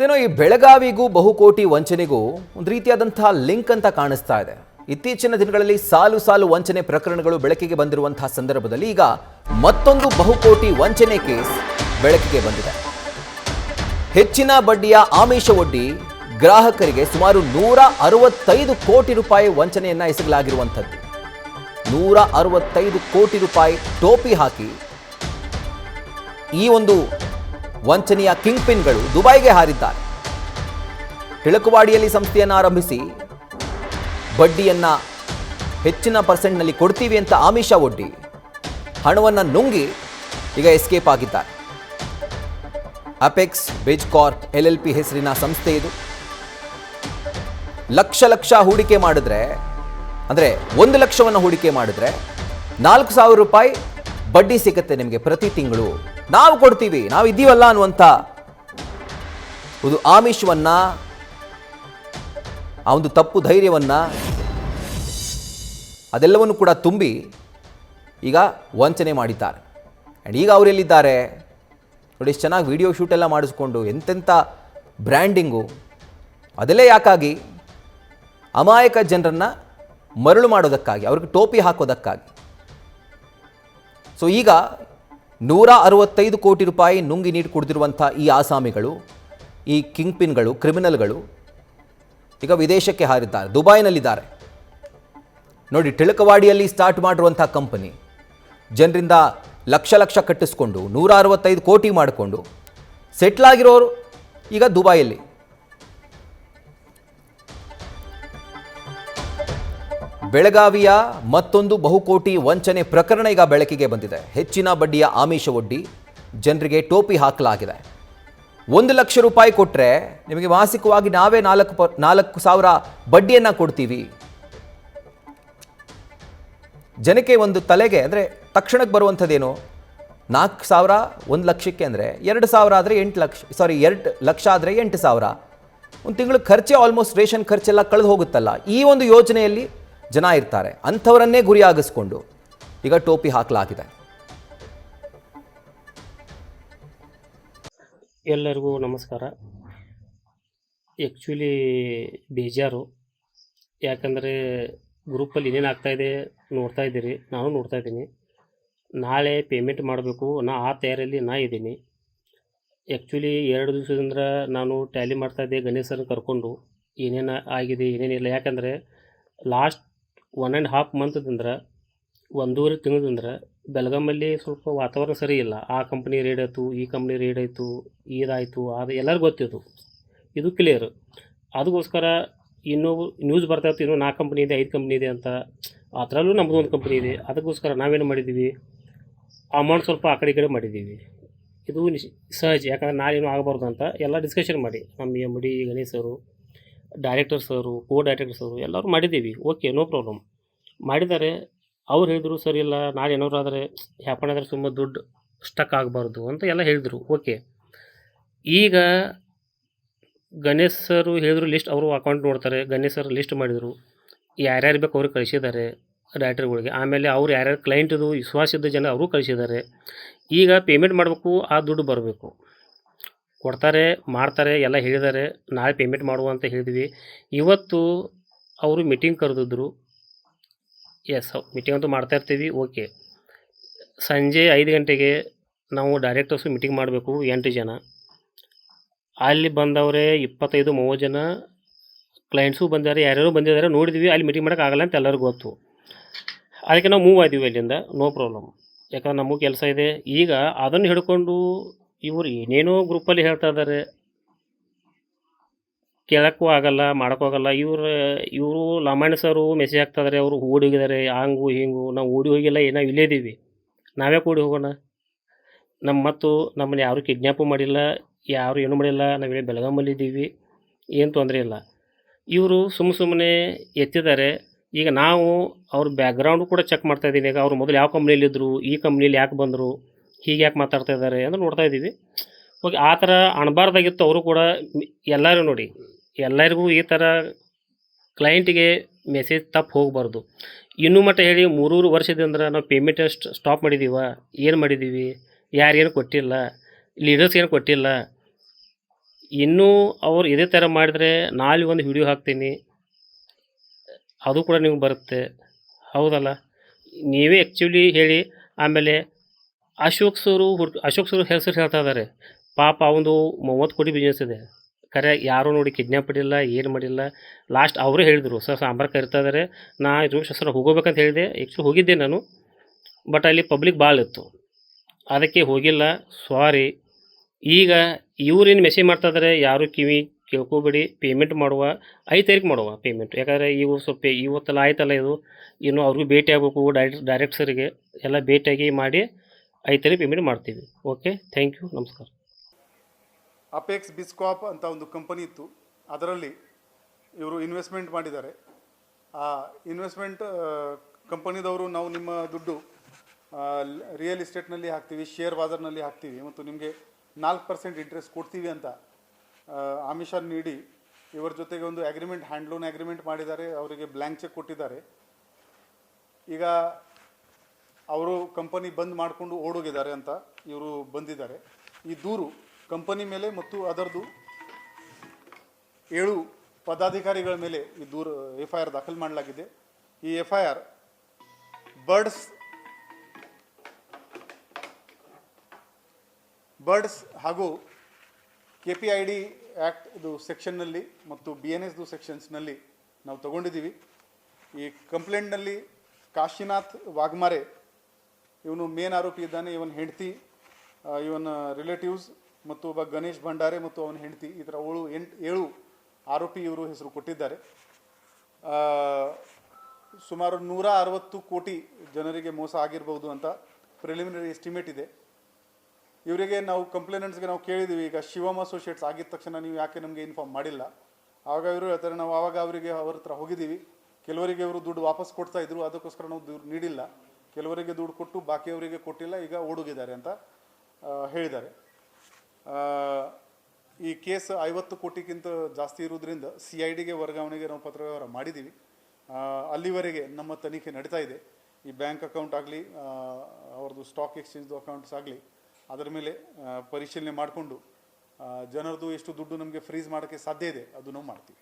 ಇದೇನೋ ಈ ಬೆಳಗಾವಿಗೂ ಬಹುಕೋಟಿ ವಂಚನೆಗೂ ಒಂದು ರೀತಿಯಾದಂತಹ ಲಿಂಕ್ ಅಂತ ಕಾಣಿಸ್ತಾ ಇದೆ. ಇತ್ತೀಚಿನ ದಿನಗಳಲ್ಲಿ ಸಾಲು ಸಾಲು ವಂಚನೆ ಪ್ರಕರಣಗಳು ಬೆಳಕಿಗೆ ಬಂದಿರುವಂತಹ ಸಂದರ್ಭದಲ್ಲಿ ಈಗ ಮತ್ತೊಂದು ಬಹುಕೋಟಿ ವಂಚನೆ ಕೇಸ್ ಬೆಳಕಿಗೆ ಬಂದಿದೆ. ಹೆಚ್ಚಿನ ಬಡ್ಡಿಯ ಆಮಿಷ ಒಡ್ಡಿ ಗ್ರಾಹಕರಿಗೆ ಸುಮಾರು 165 ಕೋಟಿ ರೂಪಾಯಿ ವಂಚನೆಯನ್ನ ಎಸಗಲಾಗಿರುವಂಥದ್ದು. 165 ಕೋಟಿ ರೂಪಾಯಿ ಟೋಪಿ ಹಾಕಿ ಈ ಒಂದು ವಂಚನೆಯ ಕಿಂಗ್ ಪಿನ್ಗಳು ದುಬೈಗೆ ಹಾರಿದ್ದಾರೆ. ಟಿಳಕವಾಡಿಯಲ್ಲಿ ಸಂಸ್ಥೆಯನ್ನು ಆರಂಭಿಸಿ ಬಡ್ಡಿಯನ್ನ ಹೆಚ್ಚಿನ ಪರ್ಸೆಂಟ್ನಲ್ಲಿ ಕೊಡ್ತೀವಿ ಅಂತ ಆಮಿಷ ಒಡ್ಡಿ ಹಣವನ್ನು ನುಂಗಿ ಈಗ ಎಸ್ಕೇಪ್ ಆಗಿದ್ದಾರೆ. ಅಪೆಕ್ಸ್ ಬಿಜ್ ಕಾರ್ಪ್ LLP ಹೆಸರಿನ ಸಂಸ್ಥೆ ಇದು. ಲಕ್ಷ ಹೂಡಿಕೆ ಮಾಡಿದ್ರೆ, ಅಂದರೆ 1 ಲಕ್ಷವನ್ನು ಹೂಡಿಕೆ ಮಾಡಿದ್ರೆ 4,000 ರೂಪಾಯಿ ಬಡ್ಡಿ ಸಿಗುತ್ತೆ ನಿಮಗೆ ಪ್ರತಿ ತಿಂಗಳು. ನಾವು ಕೊಡ್ತೀವಿ, ನಾವು ಇದ್ದೀವಲ್ಲ ಅನ್ನುವಂಥ ಒಂದು ಆಮಿಷವನ್ನ, ಆ ಒಂದು ತಪ್ಪು ಧೈರ್ಯವನ್ನ ಅದೆಲ್ಲವನ್ನು ಕೂಡ ತುಂಬಿ ಈಗ ವಂಚನೆ ಮಾಡಿದ್ದಾರೆ. ಆ್ಯಂಡ್ ಈಗ ಅವರೆಲ್ಲಿದ್ದಾರೆ ನೋಡಿ, ಎಷ್ಟು ಚೆನ್ನಾಗಿ ವಿಡಿಯೋ ಶೂಟ್ ಎಲ್ಲ ಮಾಡಿಸ್ಕೊಂಡು ಎಂತೆಂಥ ಬ್ರ್ಯಾಂಡಿಂಗು, ಅದೆಲ್ಲೇ ಯಾಕಾಗಿ ಅಮಾಯಕ ಜನರನ್ನು ಮರಳು ಮಾಡೋದಕ್ಕಾಗಿ, ಅವ್ರಿಗೆ ಟೋಪಿ ಹಾಕೋದಕ್ಕಾಗಿ. ಸೊ ಈಗ 165 ಕೋಟಿ ರೂಪಾಯಿ ನುಂಗಿ ನೀಡಿ ಕುಡಿದಿರುವಂಥ ಈ ಆಸಾಮಿಗಳು, ಈ ಕಿಂಗ್ ಪಿನ್ಗಳು, ಕ್ರಿಮಿನಲ್ಗಳು ಈಗ ವಿದೇಶಕ್ಕೆ ಹಾರಿದ್ದಾರೆ, ದುಬೈನಲ್ಲಿದ್ದಾರೆ. ನೋಡಿ, ಟಿಳಕವಾಡಿಯಲ್ಲಿ ಸ್ಟಾರ್ಟ್ ಮಾಡಿರುವಂಥ ಕಂಪನಿ ಜನರಿಂದ ಲಕ್ಷ ಕಟ್ಟಿಸ್ಕೊಂಡು 165 ಕೋಟಿ ಮಾಡಿಕೊಂಡು ಸೆಟ್ಲ್ ಆಗಿರೋರು ಈಗ ದುಬೈಯಲ್ಲಿ. ಬೆಳಗಾವಿಯ ಮತ್ತೊಂದು ಬಹುಕೋಟಿ ವಂಚನೆ ಪ್ರಕರಣ ಈಗ ಬೆಳಕಿಗೆ ಬಂದಿದೆ. ಹೆಚ್ಚಿನ ಬಡ್ಡಿಯ ಆಮಿಷ ಒಡ್ಡಿ ಜನರಿಗೆ ಟೋಪಿ ಹಾಕಲಾಗಿದೆ. 1 ಲಕ್ಷ ರೂಪಾಯಿ ಕೊಟ್ಟರೆ ನಿಮಗೆ ಮಾಸಿಕವಾಗಿ ನಾವೇ 4,000 ಬಡ್ಡಿಯನ್ನು ಕೊಡ್ತೀವಿ. ಜನಕ್ಕೆ ಒಂದು ತಲೆಗೆ ಅಂದರೆ ತಕ್ಷಣಕ್ಕೆ ಬರುವಂಥದ್ದೇನು, 4,000 1 ಲಕ್ಷಕ್ಕೆ ಅಂದರೆ 2,000 ಆದರೆ 8 ಲಕ್ಷ, 2 ಲಕ್ಷ ಆದರೆ 8,000. ಒಂದು ತಿಂಗಳು ಖರ್ಚೆ ಆಲ್ಮೋಸ್ಟ್ ರೇಷನ್ ಖರ್ಚೆಲ್ಲ ಕಳೆದು ಹೋಗುತ್ತಲ್ಲ. ಈ ಒಂದು ಯೋಜನೆಯಲ್ಲಿ ಜನ ಇರ್ತಾರೆ, ಅಂಥವರನ್ನೇ ಗುರಿಯಾಗಿಸ್ಕೊಂಡು ಈಗ ಟೋಪಿ ಹಾಕಲಾಗಿದೆ. ಎಲ್ಲರಿಗೂ ನಮಸ್ಕಾರ. ಆ್ಯಕ್ಚುಲಿ ಬೇಜಾರು, ಯಾಕಂದರೆ ಗ್ರೂಪಲ್ಲಿ ಏನೇನು ಆಗ್ತಾಯಿದೆ ನೋಡ್ತಾ ಇದ್ದೀರಿ, ನಾನು ನೋಡ್ತಾ ಇದ್ದೀನಿ. ನಾಳೆ ಪೇಮೆಂಟ್ ಮಾಡಬೇಕು, ಆ ತಯಾರಿಯಲ್ಲಿ ಇದ್ದೀನಿ. ಆ್ಯಕ್ಚುಲಿ 2 ದಿವಸದಿಂದ ನಾನು ಟ್ಯಾಲಿ ಮಾಡ್ತಾಯಿದ್ದೆ ಗಣೇಶರನ್ನು ಕರ್ಕೊಂಡು, ಏನೇನು ಆಗಿದೆ ಏನೇನಿಲ್ಲ. ಯಾಕಂದರೆ ಲಾಸ್ಟ್ 1.5 ಮಂತ್ದಿಂದ 1.5 ತಿಂಗಳಿಂದ ಬೆಳಗಾಮಲ್ಲಿ ಸ್ವಲ್ಪ ವಾತಾವರಣ ಸರಿ ಇಲ್ಲ. ಆ ಕಂಪ್ನಿ ರೇಡ್ ಆಯಿತು, ಈ ಕಂಪ್ನಿ ರೇಡ್ ಆಯಿತು, ಇದಾಯಿತು, ಅದು ಎಲ್ಲರಿಗೂ ಗೊತ್ತಿತ್ತು, ಇದು ಕ್ಲಿಯರ್. ಅದಕ್ಕೋಸ್ಕರ ಇನ್ನೂ ನ್ಯೂಸ್ ಬರ್ತಾಯಿತ್ತು, ಇನ್ನೂ 4 ಕಂಪ್ನಿ ಇದೆ, 5 ಕಂಪ್ನಿ ಇದೆ ಅಂತ. ಅದರಲ್ಲೂ ನಮ್ಮದು ಒಂದು ಕಂಪ್ನಿ ಇದೆ. ಅದಕ್ಕೋಸ್ಕರ ನಾವೇನು ಮಾಡಿದ್ದೀವಿ, ಅಮೌಂಟ್ ಸ್ವಲ್ಪ ಆ ಕಡೆ ಮಾಡಿದ್ದೀವಿ. ಇದು ಸಹಜ, ಯಾಕಂದರೆ ನಾಳೇನು ಆಗಬಾರ್ದು ಅಂತ ಎಲ್ಲ ಡಿಸ್ಕಷನ್ ಮಾಡಿ ನಮ್ಮ MD ಗಣೇಶ್ ಅವರು, ಡೈರೆಕ್ಟರ್ ಸರು, ಡೈರೆಕ್ಟರ್ ಸರು ಎಲ್ಲರೂ ಮಾಡಿದ್ದೀವಿ. ಓಕೆ, ನೋ ಪ್ರಾಬ್ಲಮ್ ಮಾಡಿದ್ದಾರೆ. ಅವ್ರು ಹೇಳಿದರು ಸರಿ ಇಲ್ಲ, ನಾಳೆ ಏನಾದ್ರು ಆದರೆ ಹ್ಯಾಪನ್ ಆದರೆ ಸುಮ್ಮನೆ ದುಡ್ಡು ಸ್ಟಕ್ ಆಗಬಾರ್ದು ಅಂತ ಎಲ್ಲ ಹೇಳಿದರು. ಓಕೆ, ಈಗ ಗಣೇಶ್ ಸರು ಹೇಳಿದ್ರು ಲಿಸ್ಟ್, ಅವರು ಅಕೌಂಟ್ ನೋಡ್ತಾರೆ. ಗಣೇಶ್ ಸರ್ ಲಿಸ್ಟ್ ಮಾಡಿದರು, ಯಾರ್ಯಾರು ಬೇಕು ಅವ್ರಿಗೆ ಕಳಿಸಿದ್ದಾರೆ ಡೈರೆಕ್ಟರ್ಗಳಿಗೆ. ಆಮೇಲೆ ಅವ್ರು ಯಾರ್ಯಾರು ಕ್ಲೈಂಟದು ವಿಶ್ವಾಸದ ಜನ ಅವರು ಕಳಿಸಿದ್ದಾರೆ. ಈಗ ಪೇಮೆಂಟ್ ಮಾಡಬೇಕು, ಆ ದುಡ್ಡು ಬರಬೇಕು. ಕೊಡ್ತಾರೆ, ಮಾಡ್ತಾರೆ, ಎಲ್ಲ ಹೇಳಿದ್ದಾರೆ. ನಾಳೆ ಪೇಮೆಂಟ್ ಮಾಡುವ ಅಂತ ಹೇಳಿದ್ವಿ. ಇವತ್ತು ಅವರು ಮೀಟಿಂಗ್ ಕರೆದಿದ್ರು. ಎಸ್, ಮೀಟಿಂಗ್ ಅಂತೂ ಮಾಡ್ತಾ ಇರ್ತೀವಿ. ಓಕೆ, ಸಂಜೆ 5 ಗಂಟೆಗೆ ನಾವು ಡೈರೆಕ್ಟರ್ಸು ಮೀಟಿಂಗ್ ಮಾಡಬೇಕು, 8 ಜನ. ಅಲ್ಲಿ ಬಂದವರೇ 25-30 ಜನ ಕ್ಲೈಂಟ್ಸು ಬಂದಿದ್ದಾರೆ, ಯಾರ್ಯಾರು ಬಂದಿದ್ದಾರೆ ನೋಡಿದ್ವಿ. ಅಲ್ಲಿ ಮೀಟಿಂಗ್ ಮಾಡೋಕ್ಕಾಗಲ್ಲ ಅಂತ ಎಲ್ಲರಿಗೂ ಗೊತ್ತು. ಅದಕ್ಕೆ ನಾವು ಮೂವ್ ಆದ್ದೀವಿ ಅಲ್ಲಿಂದ, ನೋ ಪ್ರಾಬ್ಲಮ್. ಯಾಕಂದ್ರೆ ನಮಗೂ ಕೆಲಸ ಇದೆ. ಈಗ ಅದನ್ನು ಹಿಡ್ಕೊಂಡು ಇವರು ಏನೇನೋ ಗ್ರೂಪಲ್ಲಿ ಹೇಳ್ತಾ ಇದ್ದಾರೆ, ಕೇಳೋಕ್ಕೂ ಆಗಲ್ಲ, ಮಾಡೋಕ್ಕೂ ಆಗಲ್ಲ. ಇವರು ಲಮಾಣಿ ಸರು ಮೆಸೇಜ್ ಹಾಕ್ತಾಯಿದ್ದಾರೆ, ಅವರು ಓಡಿ ಹೋಗಿದ್ದಾರೆ, ಹಂಗು ಹಿಂಗು. ನಾವು ಓಡಿ ಹೋಗಿಲ್ಲ, ನಾವು ಇಲ್ಲೇ ಇದ್ದೀವಿ. ನಾವೇ ಓಡಿ ಹೋಗೋಣ? ನಮ್ಮನ್ನು ಯಾರೂ ಕಿಡ್ನ್ಯಾಪು ಮಾಡಿಲ್ಲ, ಯಾರು ಏನೂ ಮಾಡಿಲ್ಲ. ನಾವಿಲ್ಲಿ ಬೆಳಗಾಮಲ್ಲಿದ್ದೀವಿ, ಏನು ತೊಂದರೆ ಇಲ್ಲ. ಇವರು ಸುಮ್ಮನೆ ಎತ್ತಿದ್ದಾರೆ. ಈಗ ನಾವು ಅವ್ರ ಬ್ಯಾಕ್ಗ್ರೌಂಡು ಕೂಡ ಚೆಕ್ ಮಾಡ್ತಾಯಿದ್ದೀನಿ. ಈಗ ಅವ್ರು ಮೊದಲು ಯಾವ ಕಂಪ್ನಿಯಲ್ಲಿದ್ದರು, ಈ ಕಂಪ್ನಿಯಲ್ಲಿ ಯಾಕೆ ಬಂದರು, ಹೀಗೆ ಯಾಕೆ ಮಾತಾಡ್ತಾ ಇದ್ದಾರೆ ಅಂತ ನೋಡ್ತಾ ಇದ್ದೀವಿ. ಓಕೆ, ಆ ಥರ ಅಣಬಾರ್ದಾಗಿತ್ತು. ಅವರು ಕೂಡ ಎಲ್ಲರೂ ನೋಡಿ, ಎಲ್ಲರಿಗೂ ಈ ಥರ ಕ್ಲೈಂಟಿಗೆ ಮೆಸೇಜ್ ತಪ್ಪು ಹೋಗಬಾರ್ದು. ಇನ್ನೂ ಮಟ್ಟ ಹೇಳಿ 3 ವರ್ಷದಿಂದ ನಾವು ಪೇಮೆಂಟ್ ಸ್ಟಾಪ್ ಮಾಡಿದ್ದೀವ, ಏನು ಮಾಡಿದ್ದೀವಿ, ಯಾರೇನು ಕೊಟ್ಟಿಲ್ಲ, ಲೀಡರ್ಸ್ ಏನು ಕೊಟ್ಟಿಲ್ಲ. ಇನ್ನೂ ಅವ್ರು ಇದೇ ಥರ ಮಾಡಿದರೆ ನಾಳೆ ಒಂದು ವಿಡಿಯೋ ಹಾಕ್ತೀನಿ, ಅದು ಕೂಡ ನಿಮ್ಗೆ ಬರುತ್ತೆ. ಹೌದಲ್ಲ? ನೀವೇ ಆ್ಯಕ್ಚುಲಿ ಹೇಳಿ. ಆಮೇಲೆ ಅಶೋಕ್ ಸರು ಹೆಸರು ಹೇಳ್ತಾ ಇದ್ದಾರೆ. ಪಾಪ ಅವನದು 30 ಕೋಟಿ ಬಿಸ್ನೆಸ್ ಇದೆ. ಖರೆ ಯಾರೂ ನೋಡಿ ಕಿಡ್ನ್ಯಾಪ್ ಮಾಡಿಲ್ಲ, ಏನು ಮಾಡಿಲ್ಲ. ಲಾಸ್ಟ್ ಅವರೇ ಹೇಳಿದರು, ಸರ್ ಸಾಂಬಾರು ಕರಿತಾ ಇದ್ದಾರೆ, ನಾ ಸರ್ ಹೋಗೋಬೇಕಂತ ಹೇಳಿದೆ. ಆ್ಯಕ್ಚುಲಿ ಹೋಗಿದ್ದೆ ನಾನು, ಬಟ್ ಅಲ್ಲಿ ಪಬ್ಲಿಕ್ ಭಾಳ ಇತ್ತು, ಅದಕ್ಕೆ ಹೋಗಿಲ್ಲ. ಸಾರಿ. ಈಗ ಇವ್ರೇನು ಮೆಸೇಜ್ ಮಾಡ್ತಾ ಇದ್ದಾರೆ, ಯಾರು ಕಿವಿ ಕೇಳ್ಕೊಬೇಡಿ. ಪೇಮೆಂಟ್ ಮಾಡುವ 5 ತಾರೀಕು ಮಾಡುವ ಪೇಮೆಂಟ್. ಯಾಕಂದರೆ ಇವು ಸ್ವಲ್ಪ ಇವತ್ತೆಲ್ಲ ಆಯ್ತಲ್ಲ, ಇದು ಇನ್ನು ಅವ್ರಿಗೂ ಭೇಟಿ ಆಗಬೇಕು, ಡೈರೆಕ್ಟ್ ಸರಿಗೆ ಎಲ್ಲ ಭೇಟಿಯಾಗಿ ಮಾಡಿ 5 ತಾರೀಕು ಪೇಮೆಂಟ್ ಮಾಡ್ತೀವಿ. ಓಕೆ, ಥ್ಯಾಂಕ್ ಯು, ನಮಸ್ಕಾರ. ಅಪೆಕ್ಸ್ ಬಿಸ್ಕಾಪ್ ಅಂತ ಒಂದು ಕಂಪನಿ ಇತ್ತು, ಅದರಲ್ಲಿ ಇವರು ಇನ್ವೆಸ್ಟ್ಮೆಂಟ್ ಮಾಡಿದ್ದಾರೆ. ಆ ಇನ್ವೆಸ್ಟ್ಮೆಂಟ್ ಕಂಪನಿದವರು ನಾವು ನಿಮ್ಮ ದುಡ್ಡು ರಿಯಲ್ ಎಸ್ಟೇಟ್ನಲ್ಲಿ ಹಾಕ್ತೀವಿ, ಶೇರ್ ಬಾಜಾರ್ನಲ್ಲಿ ಹಾಕ್ತೀವಿ ಮತ್ತು ನಿಮಗೆ 4% ಇಂಟ್ರೆಸ್ಟ್ ಕೊಡ್ತೀವಿ ಅಂತ ಆಮಿಷ ನೀಡಿ ಇವರ ಜೊತೆಗೆ ಒಂದು ಅಗ್ರಿಮೆಂಟ್, ಹ್ಯಾಂಡ್ ಲೋನ್ ಅಗ್ರಿಮೆಂಟ್ ಮಾಡಿದ್ದಾರೆ. ಅವರಿಗೆ ಬ್ಲ್ಯಾಂಕ್ ಚೆಕ್ ಕೊಟ್ಟಿದ್ದಾರೆ. ಈಗ ಅವರು ಕಂಪನಿ ಬಂದ್ ಮಾಡಿಕೊಂಡು ಓಡೋಗಿದ್ದಾರೆ ಅಂತ ಇವರು ಬಂದಿದ್ದಾರೆ. ಈ ದೂರು ಕಂಪನಿ ಮೇಲೆ ಮತ್ತು ಅದರದ್ದು 7 ಪದಾಧಿಕಾರಿಗಳ ಮೇಲೆ ಈ ದೂರು FIR ದಾಖಲು ಮಾಡಲಾಗಿದೆ. ಈ FIR ಬರ್ಡ್ಸ್ ಹಾಗೂ KPID ಆ್ಯಕ್ಟ್ ಇದು ಸೆಕ್ಷನ್ನಲ್ಲಿ ಮತ್ತು BNSದು ಸೆಕ್ಷನ್ಸ್ನಲ್ಲಿ ನಾವು ತಗೊಂಡಿದ್ದೀವಿ. ಈ ಕಂಪ್ಲೇಂಟ್ನಲ್ಲಿ ಕಾಶಿನಾಥ್ ವಾಘಮಾರೆ ಇವನು ಮೇನ್ ಆರೋಪಿ ಇದ್ದಾನೆ. ಇವನ ಹೆಂಡತಿ, ಇವನ ರಿಲೇಟಿವ್ಸ್ ಮತ್ತು ಒಬ್ಬ ಗಣೇಶ್ ಭಂಡಾರೆ ಮತ್ತು ಅವನ ಹೆಂಡತಿ, ಈ ಥರ 7 ಆರೋಪಿ ಇವರು ಹೆಸರು ಕೊಟ್ಟಿದ್ದಾರೆ. ಸುಮಾರು 160 ಕೋಟಿ ಜನರಿಗೆ ಮೋಸ ಆಗಿರ್ಬೋದು ಅಂತ ಪ್ರಿಲಿಮಿನರಿ ಎಸ್ಟಿಮೇಟ್ ಇದೆ. ಇವರಿಗೆ ನಾವು ಕಂಪ್ಲೇನೆಂಟ್ಸ್ಗೆ ನಾವು ಕೇಳಿದ್ದೀವಿ, ಈಗ ಶಿವಮ್ ಅಸೋಸಿಯೇಟ್ಸ್ ಆಗಿದ ತಕ್ಷಣ ನೀವು ಯಾಕೆ ನಮಗೆ ಇನ್ಫಾರ್ಮ್ ಮಾಡಿಲ್ಲ? ಆವಾಗ ಇವರು ಹೇಳ್ತಾರೆ, ನಾವು ಆವಾಗ ಅವರಿಗೆ ಅವ್ರ ಹತ್ರ ಹೋಗಿದ್ದೀವಿ, ಕೆಲವರಿಗೆ ಅವರು ದುಡ್ಡು ವಾಪಸ್ ಕೊಡ್ತಾ ಇದ್ರು, ಅದಕ್ಕೋಸ್ಕರ ನಾವು ದುಡ್ಡು ನೀಡಿಲ್ಲ. ಕೆಲವರಿಗೆ ದುಡ್ಡು ಕೊಟ್ಟು ಬಾಕಿಯವರಿಗೆ ಕೊಟ್ಟಿಲ್ಲ, ಈಗ ಓಡೋಗಿದ್ದಾರೆ ಅಂತ ಹೇಳಿದ್ದಾರೆ. ಈ ಕೇಸ್ 50 ಕೋಟಿಗಿಂತ ಜಾಸ್ತಿ ಇರೋದ್ರಿಂದ CIDಗೆ ವರ್ಗಾವಣೆಗೆ ನಾವು ಪತ್ರ ವ್ಯವಹಾರ ಮಾಡಿದ್ದೀವಿ. ಅಲ್ಲಿವರೆಗೆ ನಮ್ಮ ತನಿಖೆ ನಡೀತಾ ಇದೆ. ಈ ಬ್ಯಾಂಕ್ ಅಕೌಂಟ್ ಆಗಲಿ, ಅವ್ರದ್ದು ಸ್ಟಾಕ್ ಎಕ್ಸ್ಚೇಂಜ್ದು ಅಕೌಂಟ್ಸ್ ಆಗಲಿ, ಅದರ ಮೇಲೆ ಪರಿಶೀಲನೆ ಮಾಡಿಕೊಂಡು ಜನರದು ಎಷ್ಟು ದುಡ್ಡು ನಮಗೆ ಫ್ರೀಸ್ ಮಾಡೋಕ್ಕೆ ಸಾಧ್ಯ ಇದೆ ಅದು ನಾವು ಮಾಡ್ತೀವಿ.